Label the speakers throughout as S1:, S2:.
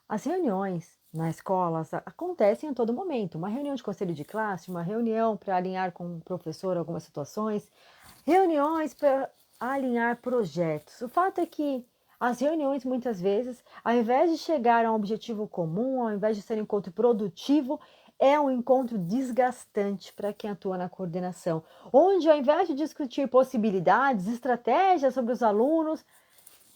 S1: As reuniões na escola acontecem a todo momento. Uma reunião de conselho de classe, uma reunião para alinhar com o professor algumas situações, reuniões para alinhar projetos. O fato é que as reuniões, muitas vezes, ao invés de chegar a um objetivo comum, ao invés de ser um encontro produtivo, é um encontro desgastante para quem atua na coordenação, onde, ao invés de discutir possibilidades, estratégias sobre os alunos,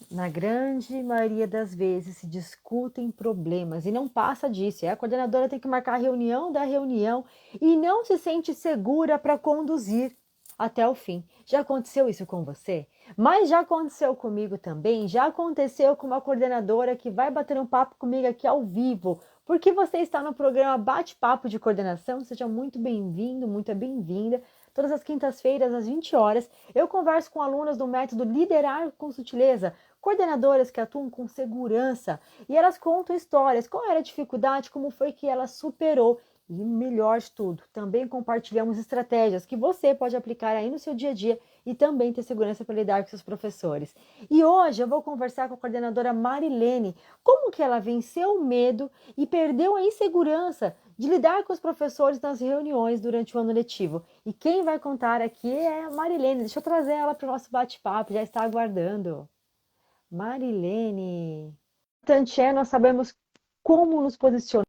S1: na grande maioria das vezes se discutem problemas e não passa disso. A coordenadora tem que marcar a reunião da reunião e não se sente segura para conduzir até o fim. Já aconteceu isso com você? Mas já aconteceu comigo também. Já aconteceu com uma coordenadora que vai bater um papo comigo aqui ao vivo. Porque você está no programa Bate-Papo de Coordenação. Seja muito bem-vindo, muito bem-vinda. Todas as quintas-feiras, às 20 horas, eu converso com alunas do método Liderar com Sutileza, coordenadoras que atuam com segurança, e elas contam histórias, qual era a dificuldade, como foi que ela superou. E melhor de tudo, também compartilhamos estratégias que você pode aplicar aí no seu dia a dia e também ter segurança para lidar com seus professores. E hoje eu vou conversar com a coordenadora Marilene, como que ela venceu o medo e perdeu a insegurança de lidar com os professores nas reuniões durante o ano letivo. E quem vai contar aqui é a Marilene. Deixa eu trazer ela para o nosso bate-papo, já está aguardando. Marilene. Importante é nós sabemos como nos posicionar,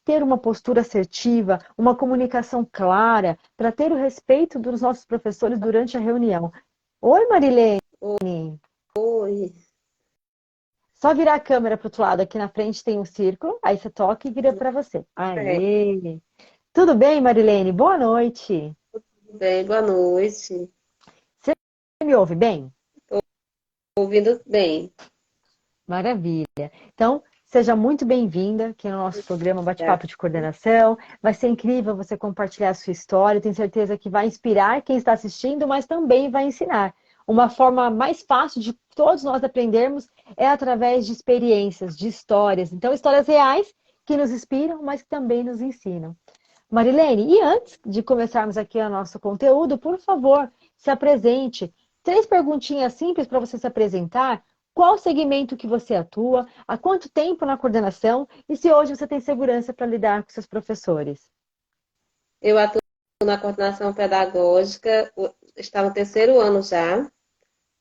S1: ter uma postura assertiva, uma comunicação clara, para ter o respeito dos nossos professores durante a reunião. Oi, Marilene.
S2: Oi,
S1: Só virar a câmera para o outro lado, aqui na frente tem um círculo, aí você toca e vira para você.
S2: é,
S1: Aê! Tudo bem, Marilene? Boa noite.
S2: bem, boa noite.
S1: Você me ouve bem?
S2: Ouvindo bem.
S1: Maravilha. Então, seja muito bem-vinda aqui no nosso programa
S2: Tá?
S1: Bate-Papo de Coordenação. Vai ser incrível você compartilhar a sua história. Tenho certeza que vai inspirar quem está assistindo, mas também vai ensinar. Uma forma mais fácil de todos nós aprendermos é através de experiências, de histórias. Então, histórias reais que nos inspiram, mas que também nos ensinam. Marilene, e antes de começarmos aqui o nosso conteúdo, por favor, se apresente. Três perguntinhas simples para você se apresentar. Qual segmento que você atua? Há quanto tempo na coordenação? E se hoje você tem segurança para lidar com seus professores?
S2: Eu atuo na coordenação pedagógica, está no terceiro ano já.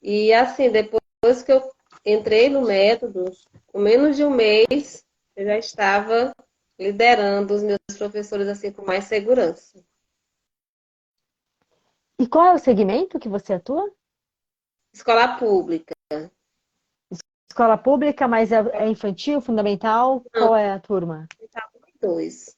S2: E assim, depois que eu entrei no método, com menos de um mês, eu já estava liderando os meus professores assim com mais segurança.
S1: E qual é o segmento que você atua?
S2: Escola pública.
S1: Escola pública, mas é infantil, fundamental?
S2: Não,
S1: Qual é a turma?
S2: estava dois.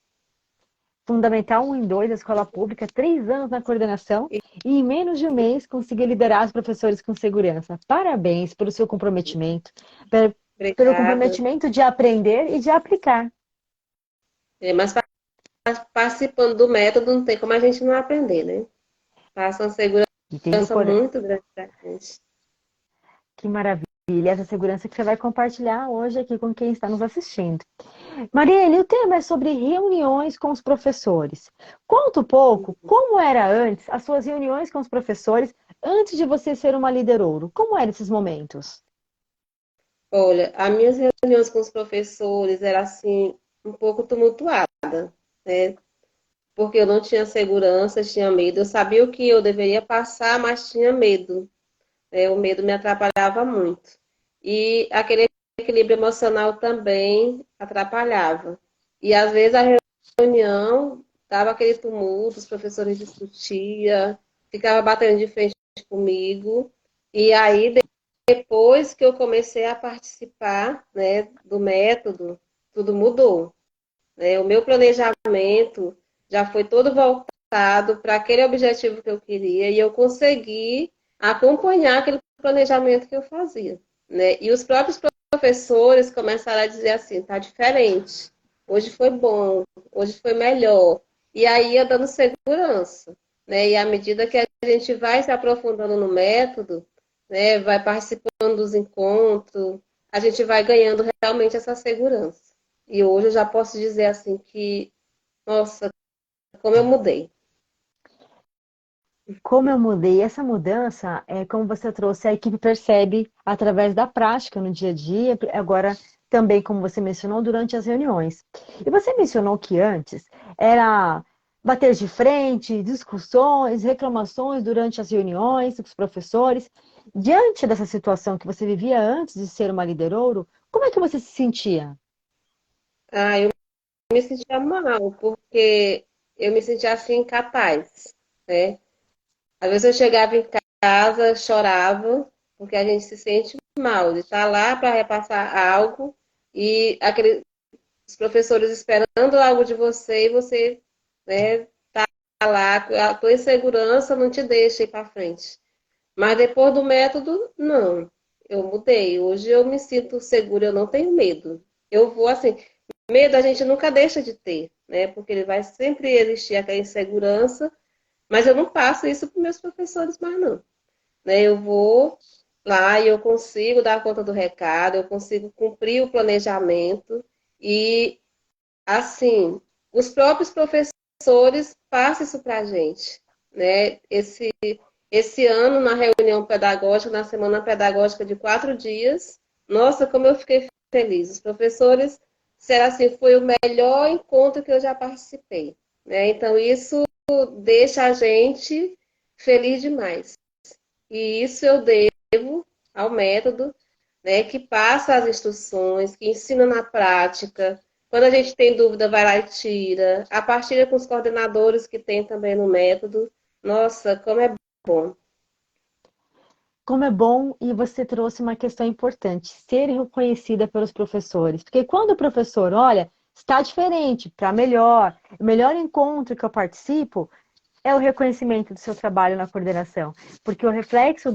S1: Fundamental 1 e 2, da escola pública, 3 anos na coordenação e em menos de um mês conseguiu liderar os professores com segurança. Parabéns pelo seu comprometimento, pelo
S2: Obrigada.
S1: comprometimento de aprender e de aplicar.
S2: Mas participando do método, não tem como a gente não aprender, né? Passa uma
S1: E tem que
S2: segurança
S1: pôr.
S2: muito grande pra gente.
S1: Que maravilha, essa segurança que você vai compartilhar hoje aqui com quem está nos assistindo. Marielle, o tema é sobre reuniões com os professores. Conta um pouco como era antes, as suas reuniões com os professores, antes de você ser uma líder ouro. Como eram esses momentos?
S2: Olha, as minhas reuniões com os professores era assim, um pouco tumultuada, né? Porque eu não tinha segurança, tinha medo. Eu sabia o que eu deveria passar, mas tinha medo, né? O medo me atrapalhava muito. E aquele equilíbrio emocional também atrapalhava. E às vezes a reunião dava aquele tumulto, os professores discutiam, ficava batendo de frente comigo. E aí, depois que eu comecei a participar, né, do método, tudo mudou, né? O meu planejamento já foi todo voltado para aquele objetivo que eu queria e eu consegui acompanhar aquele planejamento que eu fazia, né? E os próprios professores começaram a dizer assim, tá diferente. Hoje foi bom, hoje foi melhor. E aí ia dando segurança, né? E à medida que a gente vai se aprofundando no método, né, vai participando dos encontros, a gente vai ganhando realmente essa segurança. E hoje eu já posso dizer assim que, nossa, como eu mudei.
S1: Como eu mudei? Essa mudança, como você trouxe, a equipe percebe através da prática no dia a dia. Agora, também, como você mencionou, durante as reuniões. E você mencionou que antes era bater de frente, discussões, reclamações durante as reuniões com os professores. Diante dessa situação que você vivia antes de ser uma líder ouro, como é que você se sentia?
S2: Ah, eu me sentia mal, porque eu me sentia assim incapaz, né? Às vezes eu chegava em casa, chorava, porque a gente se sente mal de estar lá para repassar algo e os professores esperando algo de você e você, né, tá lá, a tua insegurança não te deixa ir para frente. Mas depois do método, não. Eu mudei. Hoje eu me sinto segura, eu não tenho medo. Eu vou assim, medo a gente nunca deixa de ter, né? Porque ele vai sempre existir aquela insegurança, mas eu não passo isso para meus professores mais não, né? Eu vou lá e eu consigo dar conta do recado, eu consigo cumprir o planejamento e assim, os próprios professores passam isso para a gente, né? Esse ano, na reunião pedagógica, na semana pedagógica de 4 dias, nossa, como eu fiquei feliz. Os professores disseram assim, foi o melhor encontro que eu já participei, né? Então, isso deixa a gente feliz demais. E isso eu devo ao método, né, que passa as instruções, que ensina na prática. Quando a gente tem dúvida, vai lá e tira. A partilha com os coordenadores que tem também no método. Nossa, como é bom.
S1: Como é bom, e você trouxe uma questão importante, ser reconhecida pelos professores. Porque quando o professor olha, está diferente, para melhor, o melhor encontro que eu participo é o reconhecimento do seu trabalho na coordenação. Porque o reflexo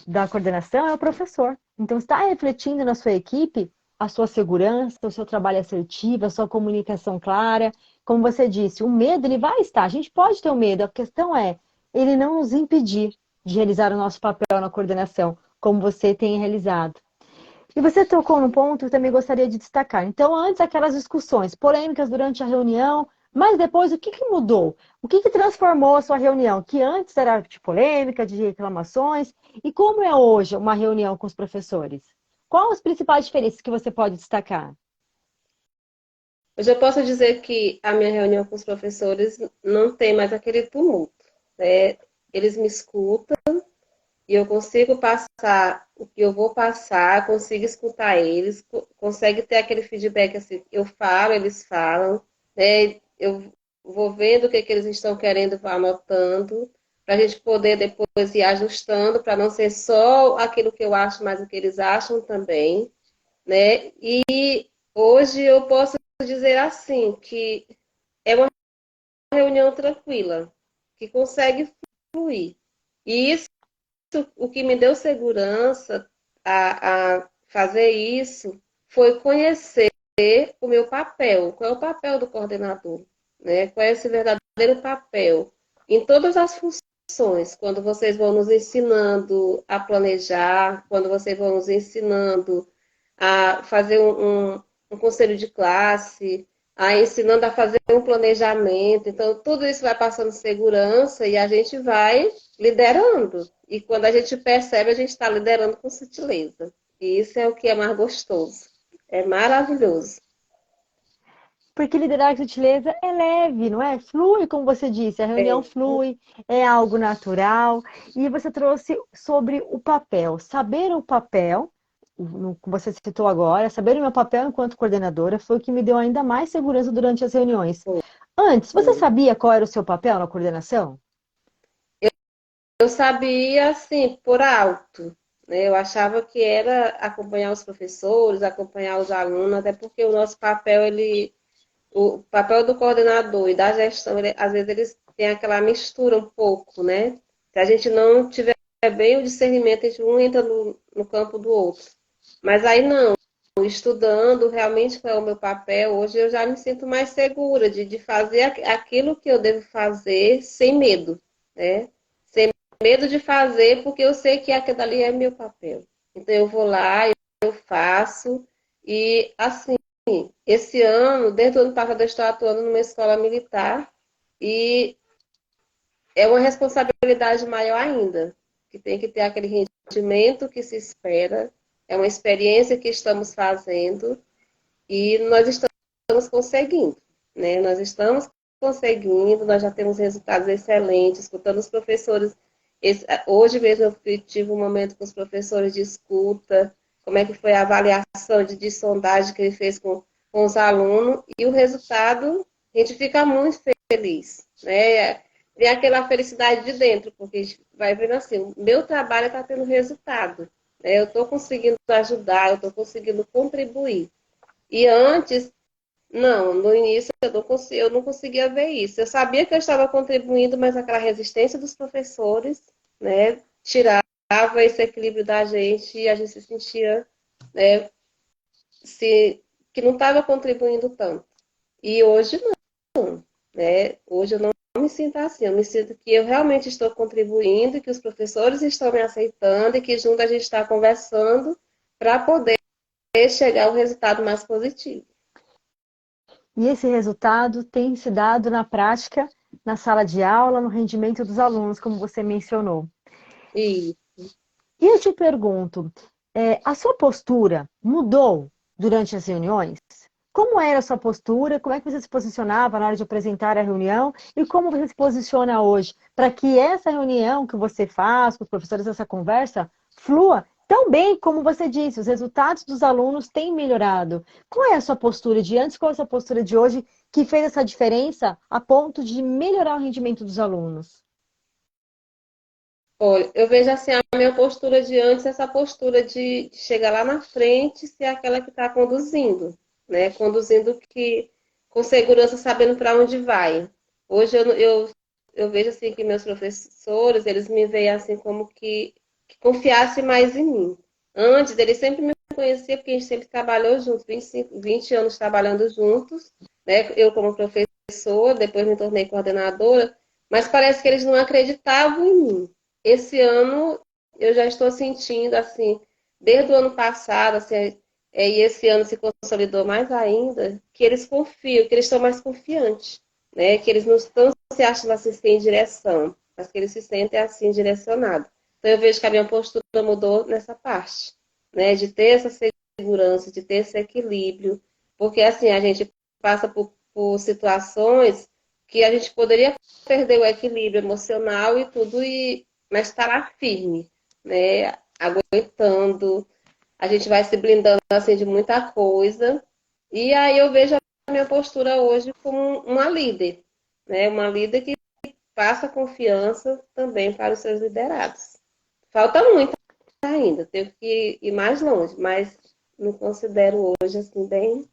S1: da coordenação é o professor. Então, está refletindo na sua equipe a sua segurança, o seu trabalho assertivo, a sua comunicação clara. Como você disse, o medo ele vai estar. A gente pode ter o medo, a questão é ele não nos impedir de realizar o nosso papel na coordenação, como você tem realizado. E você tocou num ponto que eu também gostaria de destacar. Então, antes aquelas discussões polêmicas durante a reunião, mas depois o que, que mudou? O que, que transformou a sua reunião? Que antes era de polêmica, de reclamações, e como é hoje uma reunião com os professores? Quais as principais diferenças que você pode destacar?
S2: Hoje eu posso dizer que a minha reunião com os professores não tem mais aquele tumulto, né? Eles me escutam e eu consigo passar o que eu vou passar, consigo escutar eles, consegue ter aquele feedback assim, eu falo, eles falam, né? Eu vou vendo o que, que eles estão querendo, vou anotando, para a gente poder depois ir ajustando, para não ser só aquilo que eu acho, mas o que eles acham também, né? E hoje eu posso dizer assim, que é uma reunião tranquila, que consegue fluir. E isso o que me deu segurança a fazer isso foi conhecer o meu papel. Qual é o papel do coordenador? Né? Qual é esse verdadeiro papel? Em todas as funções, quando vocês vão nos ensinando a planejar, quando vocês vão nos ensinando a fazer um conselho de classe, a ensinando a fazer um planejamento. Então, tudo isso vai passando segurança e a gente vai liderando. E quando a gente percebe, a gente está liderando com sutileza. E isso é o que é mais gostoso. É maravilhoso.
S1: Porque liderar com sutileza é leve, não é? Flui, como você disse, a reunião
S2: É.
S1: flui, é algo natural. E você trouxe sobre o papel. Saber o papel, que você citou agora, saber o meu papel enquanto coordenadora foi o que me deu ainda mais segurança durante as reuniões. Antes, você sabia qual era o seu papel na coordenação?
S2: Eu sabia, assim, por alto. Né? Eu achava que era acompanhar os professores, acompanhar os alunos, até porque o nosso papel, o papel do coordenador e da gestão, às vezes eles têm aquela mistura um pouco, né? Se a gente não tiver bem o discernimento, a gente um entra no campo do outro. Mas aí não, estudando realmente qual é o meu papel, hoje eu já me sinto mais segura de fazer aquilo que eu devo fazer sem medo, né? Sem medo de fazer, porque eu sei que aquilo ali é meu papel. Então eu vou lá, eu faço, e assim, esse ano, desde o ano passado, eu estou atuando numa escola militar e é uma responsabilidade maior ainda, que tem que ter aquele rendimento que se espera, é uma experiência que estamos fazendo e nós estamos conseguindo, né? Nós estamos conseguindo, nós já temos resultados excelentes, escutando os professores. Hoje mesmo eu tive um momento com os professores de escuta, como é que foi a avaliação de sondagem que ele fez com os alunos, e o resultado, a gente fica muito feliz, né? Tem aquela felicidade de dentro, porque a gente vai vendo assim, o meu trabalho está tendo resultado, né? Eu estou conseguindo ajudar, eu estou conseguindo contribuir. E antes, não, no início eu não conseguia ver isso. Eu sabia que eu estava contribuindo, mas aquela resistência dos professores, né, tirava esse equilíbrio da gente e a gente se sentia, né, que não estava contribuindo tanto. E hoje não, né? Hoje eu não me sinto assim, eu me sinto que eu realmente estou contribuindo, que os professores estão me aceitando e que junto a gente está conversando para poder chegar ao resultado mais positivo.
S1: E esse resultado tem se dado na prática, na sala de aula, no rendimento dos alunos, como você mencionou.
S2: E
S1: E eu te pergunto, a sua postura mudou durante as reuniões? Como era a sua postura? Como é que você se posicionava na hora de apresentar a reunião? E como você se posiciona hoje para que essa reunião que você faz com os professores, essa conversa, flua tão bem como você disse, os resultados dos alunos têm melhorado. Qual é a sua postura de antes? Qual é a sua postura de hoje que fez essa diferença a ponto de melhorar o rendimento dos alunos?
S2: olha, eu vejo assim a minha postura de antes, essa postura de chegar lá na frente e ser aquela que está conduzindo, né? Conduzindo que com segurança, sabendo para onde vai. Hoje eu vejo assim que meus professores, eles me veem assim como que confiasse mais em mim. Antes, eles sempre me conheciam, porque a gente sempre trabalhou juntos, 20 anos trabalhando juntos, né? Eu como professor, depois me tornei coordenadora, mas parece que eles não acreditavam em mim. Esse ano eu já estou sentindo assim, desde o ano passado, assim, e esse ano se consolidou mais ainda, que eles confiam, que eles estão mais confiantes, né? Que eles não estão se achando assim sem direção, mas que eles se sentem assim direcionados. Então eu vejo que a minha postura mudou nessa parte, né? De ter essa segurança, de ter esse equilíbrio, porque assim a gente passa por situações que a gente poderia perder o equilíbrio emocional e tudo, mas estar lá firme, né? Aguentando, a gente vai se blindando assim de muita coisa. E aí eu vejo a minha postura hoje como uma líder, né? Uma líder que passa confiança também para os seus liderados. Falta muito ainda, tenho que ir mais longe, mas me considero hoje assim bem.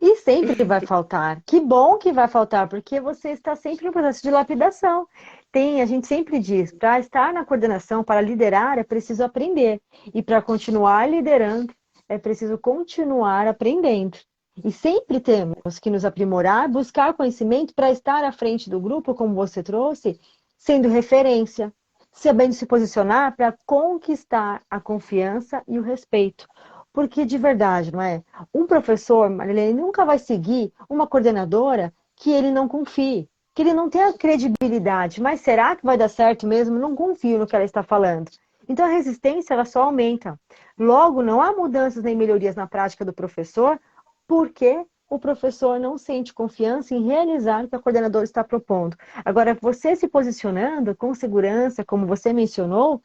S1: E sempre vai faltar. Que bom que vai faltar, porque você está sempre no processo de lapidação. A gente sempre diz, para estar na coordenação, para liderar, é preciso aprender. E para continuar liderando, é preciso continuar aprendendo. E sempre temos que nos aprimorar, buscar conhecimento para estar à frente do grupo, como você trouxe, sendo referência, sabendo se posicionar para conquistar a confiança e o respeito. Porque de verdade, não é? Um professor, Marilene, nunca vai seguir uma coordenadora que ele não confie, que ele não tenha credibilidade. Mas será que vai dar certo mesmo? Não confio no que ela está falando. Então a resistência ela só aumenta. Logo, não há mudanças nem melhorias na prática do professor, porque o professor não sente confiança em realizar o que a coordenadora está propondo. Agora, você se posicionando com segurança, como você mencionou,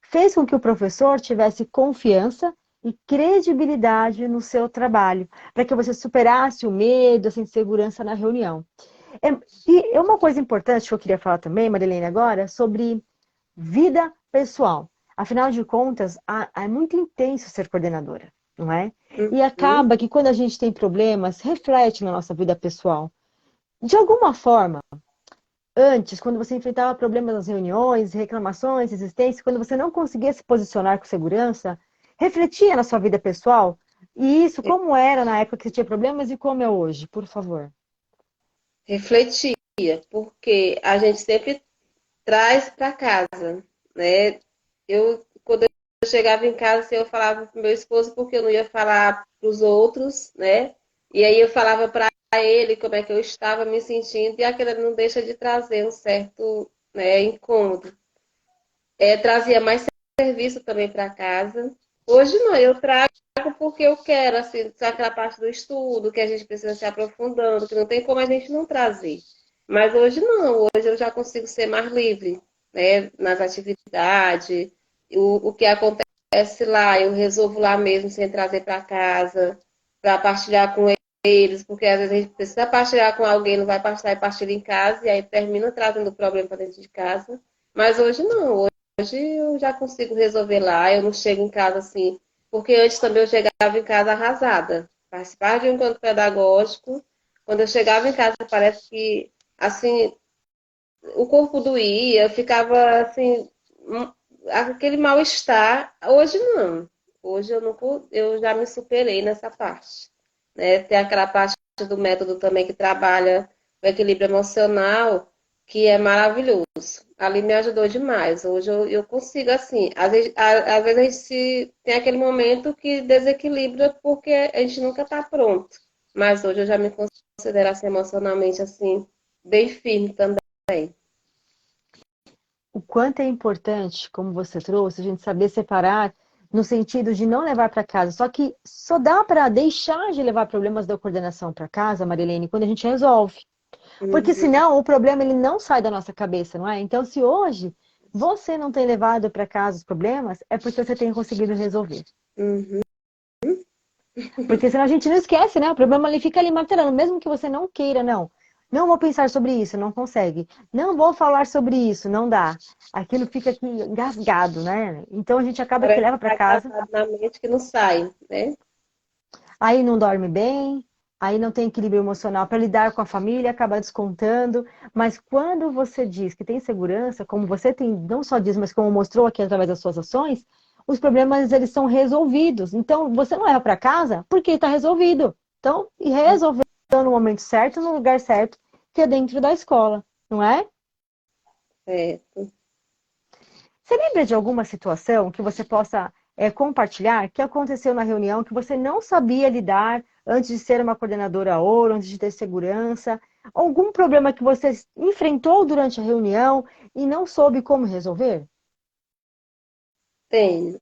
S1: fez com que o professor tivesse confiança e credibilidade no seu trabalho, para que você superasse o medo, essa insegurança na reunião. E uma coisa importante que eu queria falar também, Marilene, agora, sobre vida pessoal. Afinal de contas, é muito intenso ser coordenadora, não é? E
S2: Uhum.
S1: acaba que quando a gente tem problemas, reflete na nossa vida pessoal. De alguma forma, antes, quando você enfrentava problemas nas reuniões, reclamações, resistência, quando você não conseguia se posicionar com segurança, refletia na sua vida pessoal? E isso, como era na época que você tinha problemas e como é hoje, por favor.
S2: Refletia, porque a gente sempre traz para casa, né? Quando eu chegava em casa, assim, eu falava pro meu esposo porque eu não ia falar para os outros, né? E aí eu falava para ele como é que eu estava me sentindo e aquilo não deixa de trazer um certo, né, incômodo. Trazia mais serviço também para casa, Hoje não, eu trago porque eu quero, assim, aquela parte do estudo, que a gente precisa se aprofundando, que não tem como a gente não trazer. Mas hoje não, hoje eu já consigo ser mais livre, né, nas atividades, o que acontece lá, eu resolvo lá mesmo, sem trazer para casa, para partilhar com eles, porque às vezes a gente precisa partilhar com alguém, não vai partilhar e partilha em casa, e aí termina trazendo o problema para dentro de casa. Mas hoje não, hoje eu já consigo resolver lá, eu não chego em casa assim, porque antes também eu chegava em casa arrasada. Participar de um encontro pedagógico, quando eu chegava em casa parece que assim, o corpo doía, eu ficava assim, aquele mal-estar. Hoje não. Hoje eu não, eu já me superei nessa parte. Né? Tem aquela parte do método também que trabalha o equilíbrio emocional, que é maravilhoso. Ali me ajudou demais. Hoje eu consigo, assim, às vezes a gente tem aquele momento que desequilibra porque a gente nunca está pronto. Mas hoje eu já me considero assim, emocionalmente assim, bem firme também.
S1: O quanto é importante, como você trouxe, a gente saber separar no sentido de não levar para casa. Só que só dá para deixar de levar problemas da coordenação para casa, Marilene, quando a gente resolve. Porque
S2: Uhum,
S1: senão o problema ele não sai da nossa cabeça, não é? Então, se hoje você não tem levado para casa os problemas, é porque você tem conseguido resolver.
S2: uhum.
S1: Porque senão a gente não esquece, né? O problema ele fica ali martelando, mesmo que você não queira, não. Não vou pensar sobre isso, não consegue. Não vou falar sobre isso, não dá. Aquilo fica aqui engasgado, né? Então a gente acaba que
S2: Parece que
S1: leva para
S2: está
S1: casa,
S2: gravado na mente que não sai, né?
S1: aí não dorme bem, aí não tem equilíbrio emocional para lidar com a família, acaba descontando. Mas quando você diz que tem segurança, como você tem, não só diz, mas como mostrou aqui através das suas ações, os problemas eles são resolvidos. Então você não leva para casa porque está resolvido. Então, e resolveu no momento certo, no lugar certo, que é dentro da escola, não é?
S2: Certo.
S1: Você lembra de alguma situação que você possa compartilhar que aconteceu na reunião que você não sabia lidar antes de ser uma coordenadora ouro, antes de ter segurança? Algum problema que você enfrentou durante a reunião e não soube como resolver?
S2: Tem.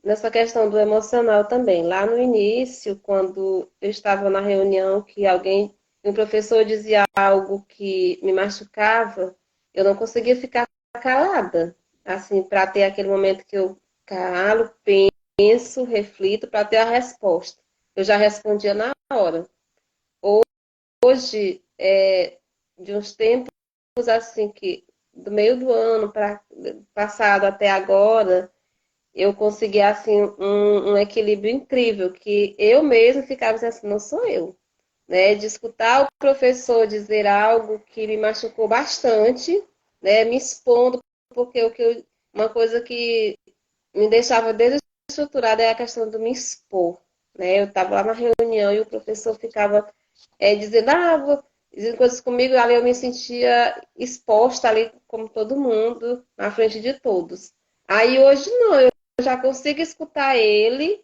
S2: Nessa questão do emocional também. Lá no início, quando eu estava na reunião, que alguém, um professor dizia algo que me machucava, eu não conseguia ficar calada, assim, para ter aquele momento que eu calo, penso, reflito, para ter a resposta. Eu já respondia na hora. Hoje, de uns tempos assim que do meio do ano para passado até agora, eu consegui assim um equilíbrio incrível que eu mesma ficava assim, não sou eu, né? De escutar o professor dizer algo que me machucou bastante, né? Me expondo porque uma coisa que me deixava desestruturada é a questão do me expor, né? Eu estava lá na reunião e o professor ficava dizendo, dizendo coisas comigo, ali eu me sentia exposta ali, como todo mundo, na frente de todos. Aí hoje não, eu já consigo escutar ele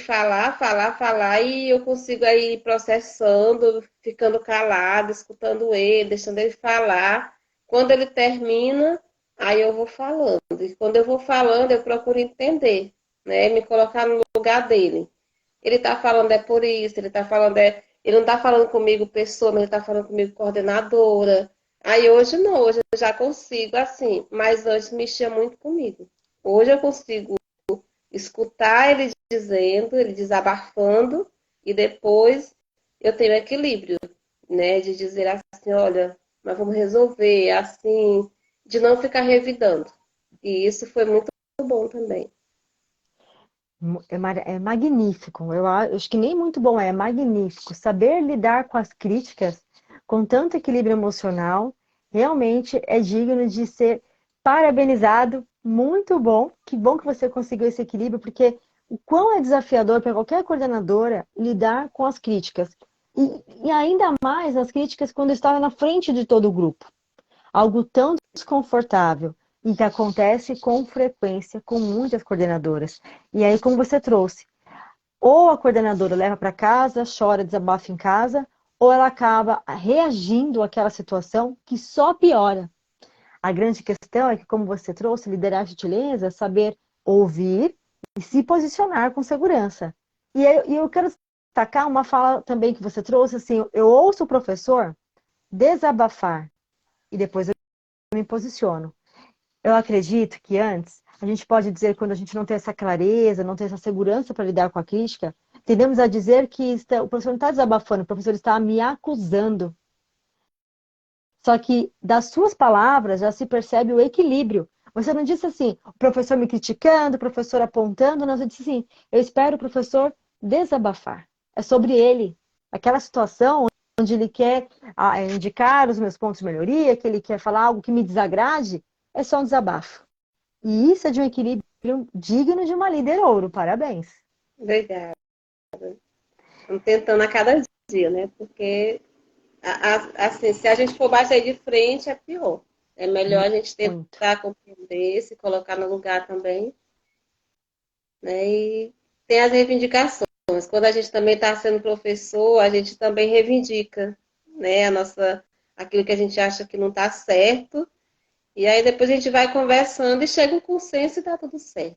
S2: falar, falar, falar, e eu consigo aí ir processando, ficando calada, escutando ele, deixando ele falar. Quando ele termina, aí eu vou falando. E quando eu vou falando, eu procuro entender, né? Me colocar no lugar dele. Ele está falando é por isso, ele está falando ele não está falando comigo pessoa, mas ele está falando comigo coordenadora. Aí hoje não, hoje eu já consigo assim, mas antes mexia muito comigo. Hoje eu consigo escutar ele dizendo, ele desabafando, e depois eu tenho equilíbrio, né? De dizer assim, olha, nós vamos resolver, assim, de não ficar revidando. E isso foi muito bom também.
S1: É magnífico. Acho que nem muito bom, é magnífico. Saber lidar com as críticas com tanto equilíbrio emocional realmente é digno de ser parabenizado. Muito bom. Que bom que você conseguiu esse equilíbrio, porque o quão é desafiador para qualquer coordenadora lidar com as críticas. E ainda mais as críticas quando está na frente de todo o grupo. Algo tão desconfortável e que acontece com frequência com muitas coordenadoras. E aí, como você trouxe, ou a coordenadora leva para casa, chora, desabafa em casa, ou ela acaba reagindo àquela situação que só piora. A grande questão é que, como você trouxe, liderar a gentileza é saber ouvir e se posicionar com segurança. E eu quero destacar uma fala também que você trouxe, assim, eu ouço o professor desabafar e depois eu me posiciono. Eu acredito que antes, a gente pode dizer, quando a gente não tem essa clareza, não tem essa segurança para lidar com a crítica, tendemos a dizer que o professor não está desabafando, o professor está me acusando. Só que das suas palavras já se percebe o equilíbrio. Você não disse assim, o professor me criticando, o professor apontando, não, você disse assim, eu espero o professor desabafar. É sobre ele. Aquela situação onde ele quer indicar os meus pontos de melhoria, que ele quer falar algo que me desagrade, é só um desabafo. E isso é de um equilíbrio digno de uma líder ouro. Parabéns.
S2: Obrigada. Estamos tentando a cada dia, né? Porque, assim, se a gente for bater de frente, é pior. É melhor a gente
S1: Muito.
S2: tentar compreender, se colocar no lugar também, né? E tem as reivindicações. Quando a gente também está sendo professor, a gente também reivindica, né? Aquilo que a gente acha que não está certo. E aí depois a gente vai conversando e chega um consenso e tá tudo certo.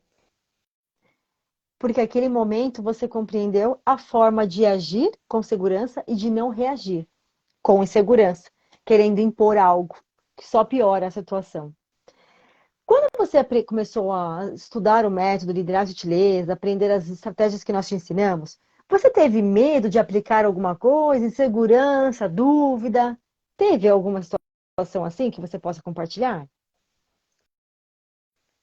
S1: Porque aquele momento você compreendeu a forma de agir com segurança e de não reagir com insegurança, querendo impor algo que só piora a situação. Quando você começou a estudar o método liderar sutileza, aprender as estratégias que nós te ensinamos, você teve medo de aplicar alguma coisa, insegurança, dúvida? Teve alguma situação assim que você possa compartilhar?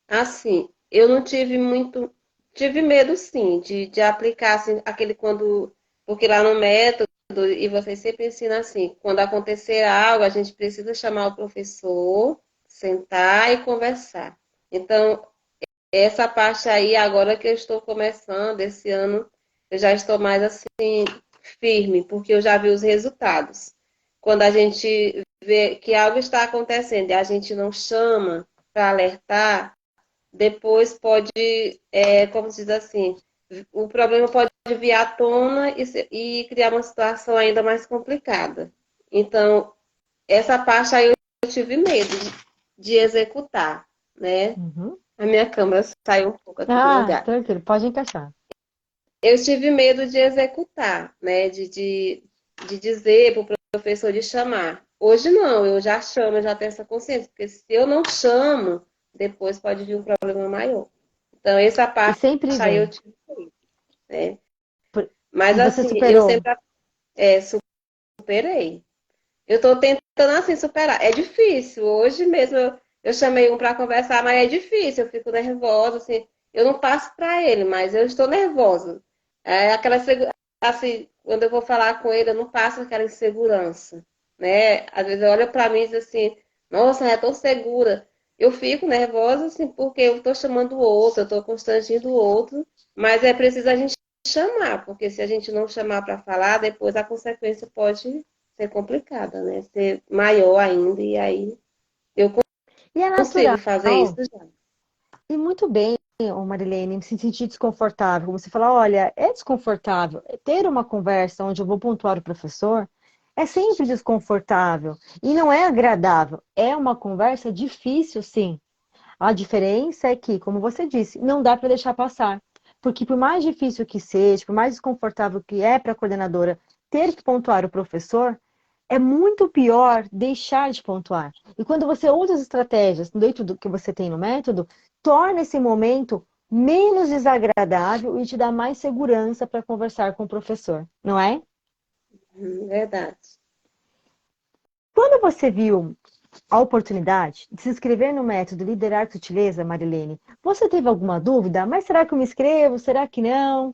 S2: Assim, eu não tive muito. Tive medo, sim, de aplicar assim, aquele quando. Porque lá no método, e vocês sempre ensinam assim, quando acontecer algo, a gente precisa chamar o professor, sentar e conversar. Então, essa parte aí, agora que eu estou começando, esse ano, eu já estou mais assim, firme, porque eu já vi os resultados. Quando a gente vê que algo está acontecendo e a gente não chama para alertar, depois pode, como se diz assim, o problema pode vir à tona e criar uma situação ainda mais complicada. Então, essa parte aí eu tive medo de executar, né?
S1: Uhum.
S2: A minha câmera saiu um pouco aqui do
S1: Ah,
S2: lugar.
S1: tranquilo, pode encaixar.
S2: Eu tive medo de executar, né? De dizer para o professor de chamar. Hoje não, eu já chamo, eu já tenho essa consciência, porque se eu não chamo, depois pode vir um problema maior. Então, essa
S1: E
S2: parte
S1: sempre
S2: aí eu
S1: vem.
S2: tive medo, né? Mas
S1: E você
S2: assim, eu
S1: superou.
S2: sempre superei. Eu estou tentando assim superar. É difícil. Hoje mesmo eu chamei um para conversar, mas é difícil. Eu fico nervosa, assim. Eu não passo para ele, mas eu estou nervosa. É aquela assim, quando eu vou falar com ele, eu não passo aquela insegurança, né? Às vezes olha para mim e diz assim: "Nossa, é tão segura". Eu fico nervosa assim porque eu estou chamando o outro, eu estou constrangindo o outro, mas é preciso a gente chamar, porque se a gente não chamar para falar, depois a consequência pode ser complicada, né? Ser maior ainda, e aí eu
S1: E é
S2: consigo
S1: natural.
S2: fazer isso já.
S1: E muito bem, ô Marilene, se sentir desconfortável. Como você fala, olha, é desconfortável. Ter uma conversa onde eu vou pontuar o professor é sempre desconfortável. E não é agradável. É uma conversa difícil, sim. A diferença é que, como você disse, não dá para deixar passar. Porque por mais difícil que seja, por mais desconfortável que é para a coordenadora ter que pontuar o professor, é muito pior deixar de pontuar. E quando você usa as estratégias dentro do que você tem no método, torna esse momento menos desagradável e te dá mais segurança para conversar com o professor, não é?
S2: Verdade.
S1: Quando você viu a oportunidade de se inscrever no método Liderar com Sutileza, Marilene, você teve alguma dúvida? Mas será que eu me inscrevo? Será que não?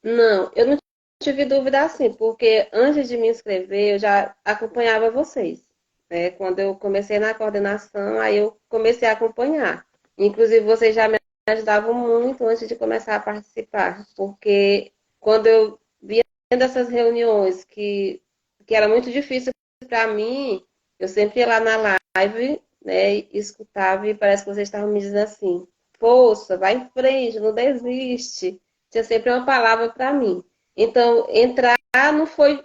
S2: Não, eu não tive dúvida assim, porque antes de me inscrever, eu já acompanhava vocês, né? Quando eu comecei na coordenação, aí eu comecei a acompanhar. Inclusive, vocês já me ajudavam muito antes de começar a participar, porque quando eu via dessas reuniões que era muito difícil para mim, eu sempre ia lá na live, né, e escutava e parece que vocês estavam me dizendo assim, força, vai em frente, não desiste. Tinha sempre uma palavra para mim. Então, entrar não foi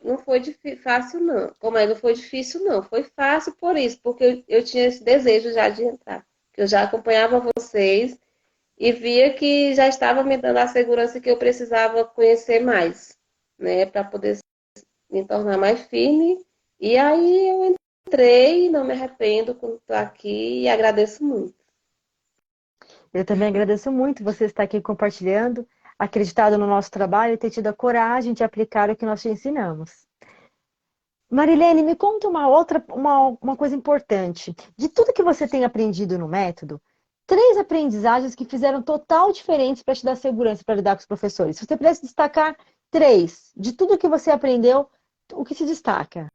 S2: fácil, não. Como é, não foi difícil, não. Foi fácil por isso, porque eu tinha esse desejo já de entrar. Eu já acompanhava vocês e via que já estava me dando a segurança que eu precisava conhecer mais, né, para poder me tornar mais firme. E aí eu entrei, não me arrependo quando estou aqui e agradeço muito.
S1: Eu também agradeço muito você estar aqui compartilhando, acreditado no nosso trabalho e ter tido a coragem de aplicar o que nós te ensinamos. Marilene, me conta uma coisa importante. De tudo que você tem aprendido no método, três aprendizagens que fizeram total diferença para te dar segurança para lidar com os professores. Se você pudesse destacar três, de tudo que você aprendeu, o que se destaca?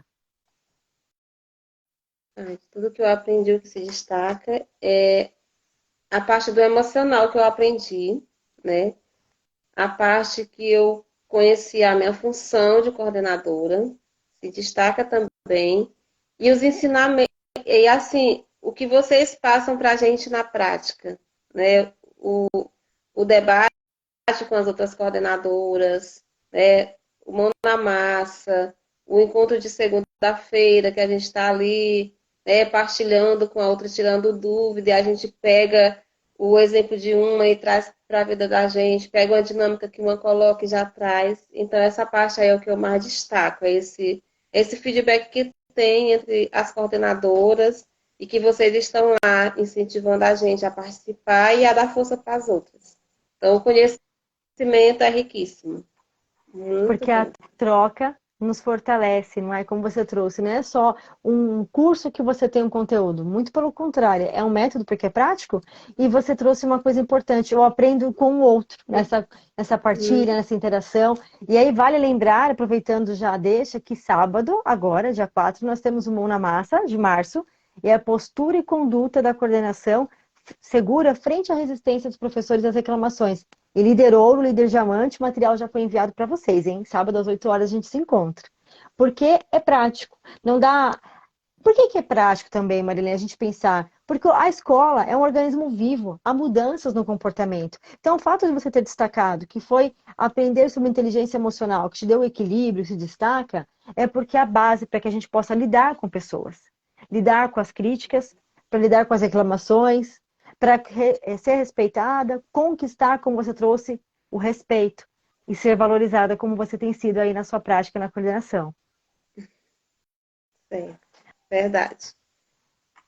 S2: De tudo que eu aprendi, o que se destaca é a parte do emocional que eu aprendi, né? A parte que eu conheci a minha função de coordenadora, se destaca também. E os ensinamentos, e assim, o que vocês passam para a gente na prática, né? O debate com as outras coordenadoras, né? O mão na massa, o encontro de segunda-feira, que a gente está ali, né, partilhando com a outra, tirando dúvida, e a gente pega o exemplo de uma e traz para a vida da gente, pega uma dinâmica que uma coloca e já traz. Então, essa parte aí é o que eu mais destaco, é esse feedback que tem entre as coordenadoras e que vocês estão lá incentivando a gente a participar e a dar força para as outras. Então, o conhecimento é riquíssimo. Muito
S1: Porque a
S2: bom.
S1: troca nos fortalece, não é como você trouxe, não é só um curso que você tem um conteúdo, muito pelo contrário, é um método porque é prático, e você trouxe uma coisa importante, eu aprendo com o outro, nessa partilha, nessa interação, e aí vale lembrar, aproveitando já deixa, que sábado, agora, dia 4 nós temos o Mão na Massa, de março, e a postura e conduta da coordenação segura frente à resistência dos professores às reclamações. E líder ouro, líder diamante, o material já foi enviado para vocês, hein? Sábado às 8 horas a gente se encontra. Porque é prático. Não dá. Por que é prático também, Marilene, a gente pensar? Porque a escola é um organismo vivo, há mudanças no comportamento. Então, o fato de você ter destacado que foi aprender sobre inteligência emocional, que te deu equilíbrio, se destaca, é porque é a base para que a gente possa lidar com pessoas, lidar com as críticas, para lidar com as reclamações, para ser respeitada, conquistar, como você trouxe, o respeito e ser valorizada como você tem sido aí na sua prática na coordenação.
S2: Sim, verdade.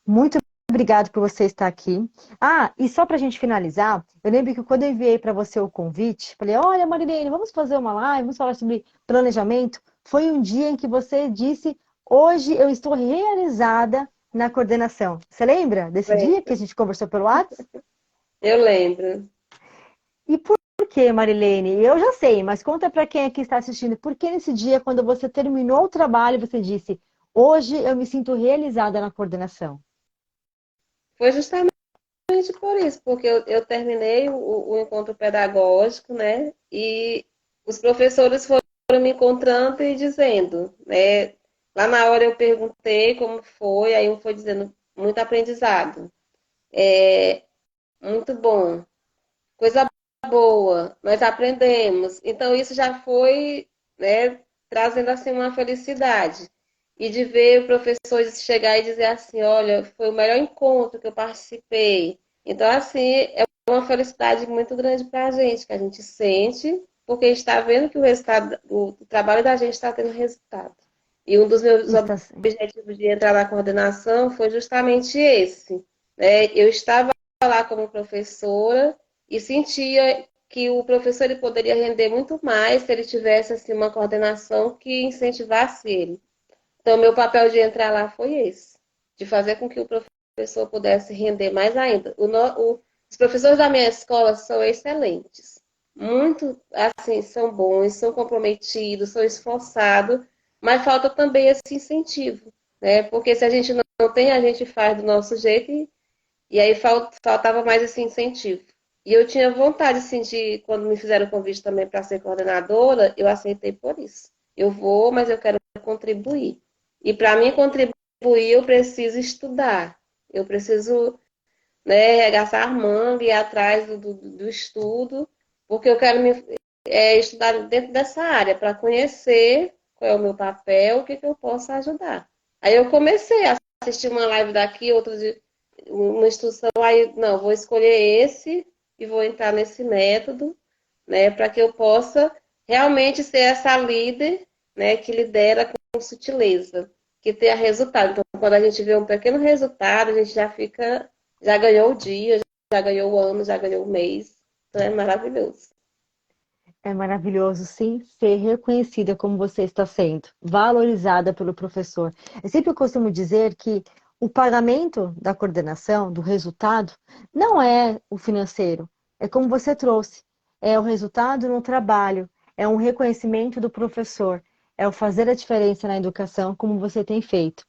S1: Muito obrigado por você estar aqui. Ah, e só para a gente finalizar, eu lembro que quando eu enviei para você o convite, falei: olha, Marilene, vamos fazer uma live, vamos falar sobre planejamento. Foi um dia em que você disse: hoje eu estou realizada na coordenação. Você lembra desse dia que a
S2: Lembro.
S1: gente conversou pelo WhatsApp?
S2: Eu lembro.
S1: E por que, Marilene? Eu já sei, mas conta para quem aqui está assistindo. Por que nesse dia, quando você terminou o trabalho, você disse: hoje eu me sinto realizada na coordenação?
S2: Foi justamente por isso, porque eu terminei o encontro pedagógico, né? E os professores foram me encontrando e dizendo, né? Lá na hora eu perguntei como foi, aí um foi dizendo, muito aprendizado, muito bom, coisa boa, nós aprendemos. Então isso já foi, né, trazendo assim uma felicidade. E de ver o professor chegar e dizer assim, olha, foi o melhor encontro que eu participei. Então, assim, é uma felicidade muito grande para a gente, que a gente sente, porque está vendo que o resultado, o trabalho da gente está tendo resultado. E um dos meus
S1: Está,
S2: objetivos de entrar na coordenação foi justamente esse. Né? Eu estava lá como professora e sentia que o professor ele poderia render muito mais se ele tivesse assim, uma coordenação que incentivasse ele. Então, meu papel de entrar lá foi esse, de fazer com que o professor pudesse render mais ainda. Os professores da minha escola são excelentes, muito, assim, são bons, são comprometidos, são esforçados, mas falta também esse incentivo, né? Porque se a gente não tem, a gente faz do nosso jeito e aí faltava mais esse incentivo. E eu tinha vontade, assim, de, quando me fizeram o convite também para ser coordenadora, eu aceitei por isso. Eu vou, mas eu quero contribuir. E para mim contribuir, eu preciso estudar. Eu preciso, né, arregaçar a manga e ir atrás do estudo, porque eu quero estudar dentro dessa área, para conhecer qual é o meu papel, o que, que eu posso ajudar. Aí eu comecei a assistir uma live daqui, outra de uma instrução, aí, não, vou escolher esse, e vou entrar nesse método, né, para que eu possa realmente ser essa líder, né, que lidera com sutileza, que tenha resultado. Então, quando a gente vê um pequeno resultado, a gente já fica, já ganhou o dia, já ganhou o ano, já ganhou o mês. Então é maravilhoso.
S1: É maravilhoso, sim, ser reconhecida como você está sendo, valorizada pelo professor. Eu sempre costumo dizer que o pagamento da coordenação, do resultado, não é o financeiro, é como você trouxe, é o resultado no trabalho, é um reconhecimento do professor, é o fazer a diferença na educação, como você tem feito.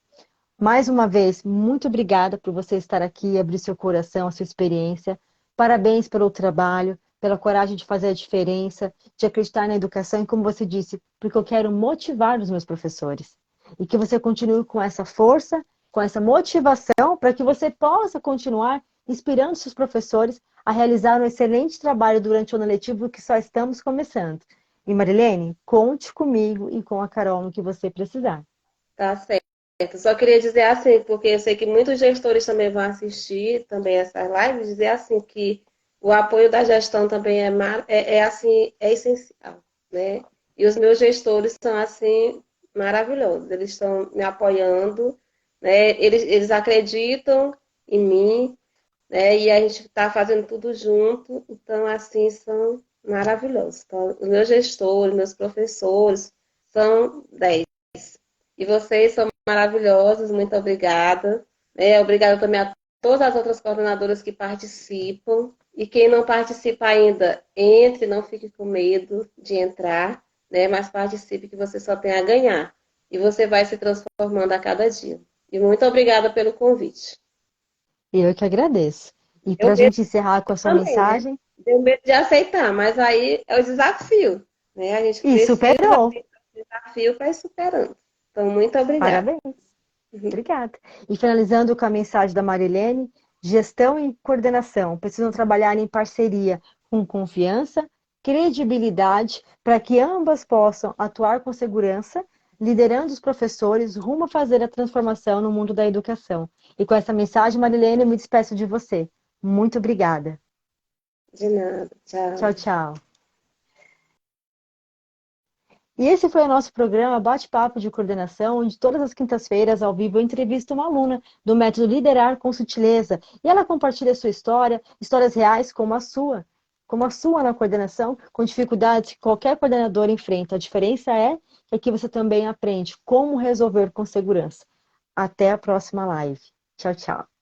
S1: Mais uma vez, muito obrigada por você estar aqui, abrir seu coração, a sua experiência. Parabéns pelo trabalho, pela coragem de fazer a diferença, de acreditar na educação e, como você disse, porque eu quero motivar os meus professores. E que você continue com essa força, com essa motivação, para que você possa continuar inspirando seus professores a realizar um excelente trabalho durante o ano letivo que só estamos começando. E Marilene, conte comigo e com a Carol no que você precisar.
S2: Tá certo. Só queria dizer assim, porque eu sei que muitos gestores também vão assistir também essas lives, dizer assim que o apoio da gestão também é assim, é essencial, né? E os meus gestores são assim maravilhosos. Eles estão me apoiando, né? Eles acreditam em mim, né? E a gente está fazendo tudo junto. Então, assim, são maravilhosos. Então, os meus gestores, meus professores são 10. E vocês são maravilhosos, muito obrigada. Obrigada também a todas as outras coordenadoras que participam. E quem não participa ainda, entre, não fique com medo de entrar, né? Mas participe que você só tem a ganhar. E você vai se transformando a cada dia. E muito obrigada pelo convite.
S1: Eu que agradeço. E para
S2: Eu
S1: a
S2: mesmo
S1: gente encerrar com a sua
S2: também, né?
S1: mensagem,
S2: Tenho medo de aceitar, mas aí é o desafio, né? A gente
S1: e
S2: precisa
S1: superou.
S2: ter o desafio para ir superando. Então, muito obrigada.
S1: Parabéns. Obrigada. E finalizando com a mensagem da Marilene, gestão e coordenação precisam trabalhar em parceria com confiança, credibilidade, para que ambas possam atuar com segurança, liderando os professores rumo a fazer a transformação no mundo da educação. E com essa mensagem, Marilene, eu me despeço de você. Muito obrigada.
S2: De nada.
S1: Tchau,
S2: Tchau.
S1: tchau. E esse foi o nosso programa Bate-Papo de Coordenação, onde todas as quintas-feiras, ao vivo, eu entrevisto uma aluna do método Liderar com Sutileza. E ela compartilha sua história, histórias reais como a sua na coordenação, com dificuldades que qualquer coordenador enfrenta. A diferença é que aqui você também aprende como resolver com segurança. Até a próxima live. Tchau, tchau.